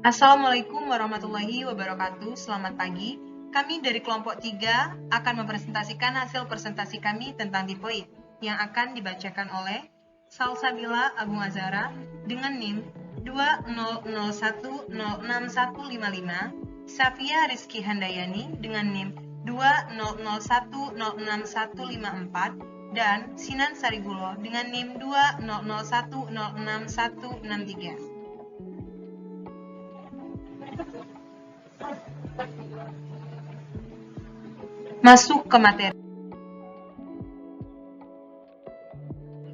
Assalamualaikum warahmatullahi wabarakatuh. Selamat pagi. Kami dari kelompok 3 akan mempresentasikan hasil presentasi kami tentang tipoid yang akan dibacakan oleh Salsabila Agung Azhara dengan NIM 2001061155, Safia Rizky Handayani dengan NIM 2001061154, dan Sinan Sarigulo dengan NIM 2001061163. Masuk ke materi.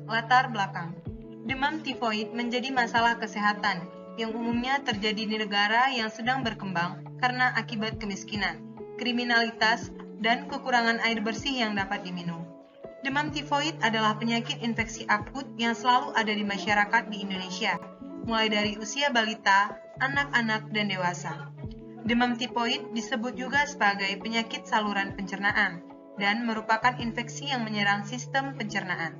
Latar belakang. Demam tifoid menjadi masalah kesehatan yang umumnya terjadi di negara yang sedang berkembang karena akibat kemiskinan, kriminalitas, dan kekurangan air bersih yang dapat diminum. Demam tifoid adalah penyakit infeksi akut yang selalu ada di masyarakat di Indonesia, mulai dari usia balita, anak-anak, dan dewasa. Demam tifoid disebut juga sebagai penyakit saluran pencernaan dan merupakan infeksi yang menyerang sistem pencernaan.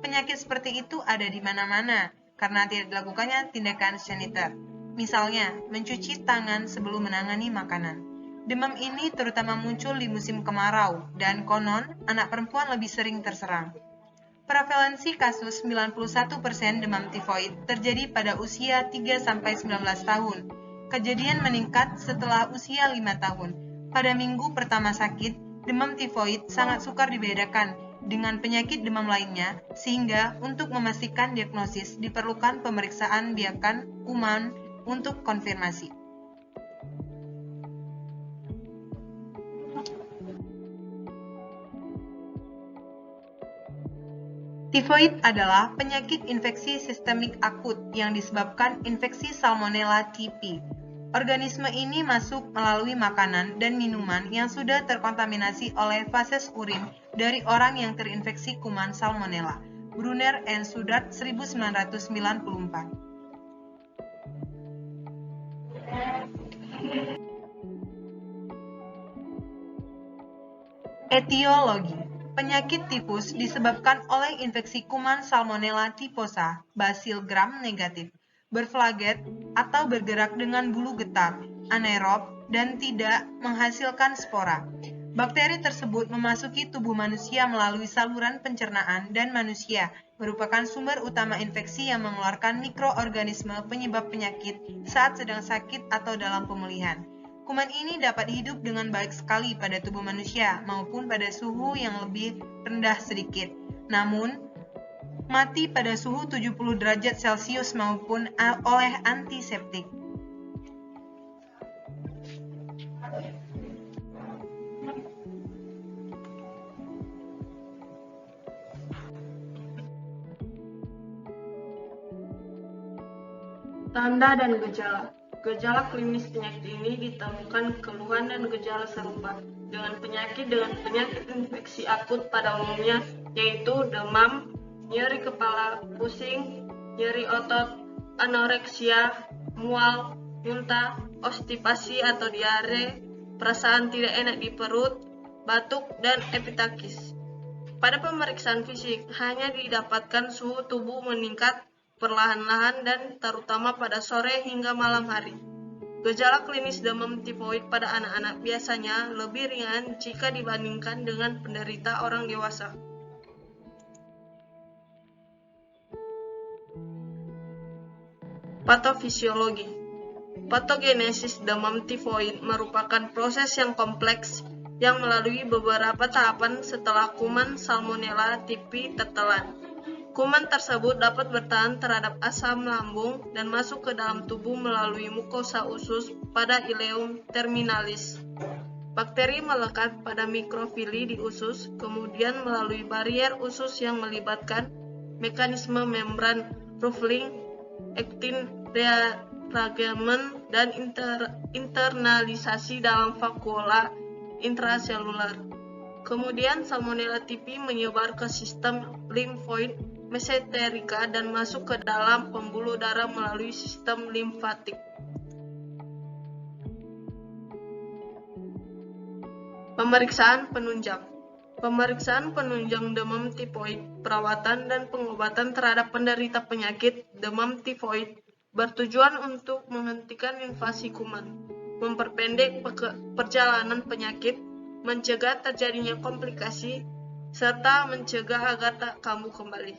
Penyakit seperti itu ada di mana-mana karena tidak dilakukannya tindakan saniter. Misalnya, mencuci tangan sebelum menangani makanan. Demam ini terutama muncul di musim kemarau dan konon anak perempuan lebih sering terserang. Prevalensi kasus 91% demam tifoid terjadi pada usia 3-19 tahun. Kejadian meningkat setelah usia 5 tahun. Pada minggu pertama sakit, demam tifoid sangat sukar dibedakan dengan penyakit demam lainnya, sehingga untuk memastikan diagnosis diperlukan pemeriksaan biakan kuman untuk konfirmasi. Tifoid adalah penyakit infeksi sistemik akut yang disebabkan infeksi Salmonella typhi. Organisme ini masuk melalui makanan dan minuman yang sudah terkontaminasi oleh fases urin dari orang yang terinfeksi kuman Salmonella. Brunner and Sudart 1994. Etiologi. Penyakit tifus disebabkan oleh infeksi kuman Salmonella typhosa, Bacil gram negatif, berflaget atau bergerak dengan bulu getar, anaerob, dan tidak menghasilkan spora. Bakteri tersebut memasuki tubuh manusia melalui saluran pencernaan dan manusia merupakan sumber utama infeksi yang mengeluarkan mikroorganisme penyebab penyakit saat sedang sakit atau dalam pemulihan. Kuman ini dapat hidup dengan baik sekali pada tubuh manusia maupun pada suhu yang lebih rendah sedikit. Namun, mati pada suhu 70 derajat Celcius maupun oleh antiseptik. Tanda dan gejala. Gejala klinis penyakit ini ditemukan keluhan dan gejala serupa dengan penyakit infeksi akut pada umumnya, yaitu demam, nyeri kepala, pusing, nyeri otot, anoreksia, mual, muntah, konstipasi atau diare, perasaan tidak enak di perut, batuk, dan epitakis. Pada pemeriksaan fisik, hanya didapatkan suhu tubuh meningkat perlahan-lahan dan terutama pada sore hingga malam hari. Gejala klinis demam tifoid pada anak-anak biasanya lebih ringan jika dibandingkan dengan penderita orang dewasa. Patofisiologi. Patogenesis demam tifoid merupakan proses yang kompleks yang melalui beberapa tahapan setelah kuman Salmonella typhi tertelan. Kuman tersebut dapat bertahan terhadap asam lambung dan masuk ke dalam tubuh melalui mukosa usus pada ileum terminalis. Bakteri melekat pada mikrofili di usus, kemudian melalui barier usus yang melibatkan mekanisme membran ruffling, actin reagement, dan internalisasi dalam vakuola intraseluler. Kemudian Salmonella typhi menyebar ke sistem limfoid mesenterika dan masuk ke dalam pembuluh darah melalui sistem limfatik. Pemeriksaan penunjang. Pemeriksaan penunjang demam tifoid, perawatan dan pengobatan terhadap penderita penyakit demam tifoid bertujuan untuk menghentikan invasi kuman, memperpendek perjalanan penyakit, mencegah terjadinya komplikasi, serta mencegah agar tak kambuh kembali.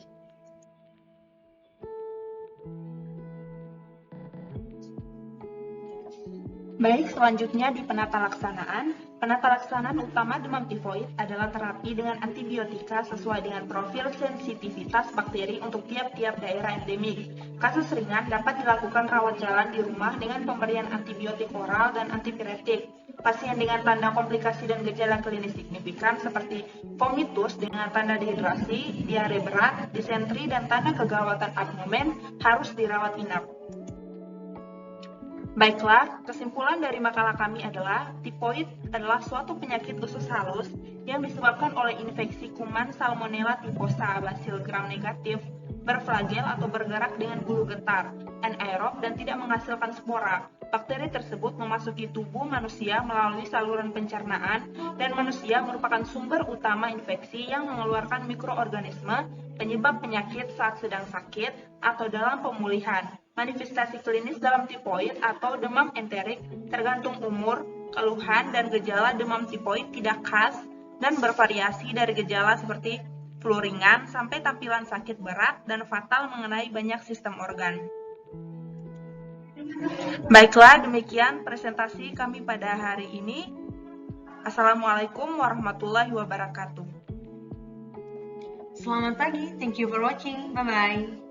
Baik, selanjutnya di penata laksanaan. Penata laksanaan utama demam tifoid adalah terapi dengan antibiotika sesuai dengan profil sensitivitas bakteri untuk tiap-tiap daerah endemik. Kasus ringan dapat dilakukan rawat jalan di rumah dengan pemberian antibiotik oral dan antipiretik. Pasien dengan tanda komplikasi dan gejala klinis signifikan seperti vomitus dengan tanda dehidrasi, diare berat, disentri, dan tanda kegawatan abdomen harus dirawat inap. Baiklah, kesimpulan dari makalah kami adalah tifoid adalah suatu penyakit usus halus yang disebabkan oleh infeksi kuman Salmonella typhosa Bacillus gram negatif, berflagel atau bergerak dengan bulu getar, anaerob dan tidak menghasilkan spora. Bakteri tersebut memasuki tubuh manusia melalui saluran pencernaan dan manusia merupakan sumber utama infeksi yang mengeluarkan mikroorganisme penyebab penyakit saat sedang sakit atau dalam pemulihan. Manifestasi klinis dalam tifoid atau demam enterik tergantung umur, keluhan, dan gejala demam tifoid tidak khas dan bervariasi dari gejala seperti flu ringan sampai tampilan sakit berat dan fatal mengenai banyak sistem organ. Baiklah, demikian presentasi kami pada hari ini. Assalamualaikum warahmatullahi wabarakatuh. Selamat pagi, thank you for watching, bye-bye.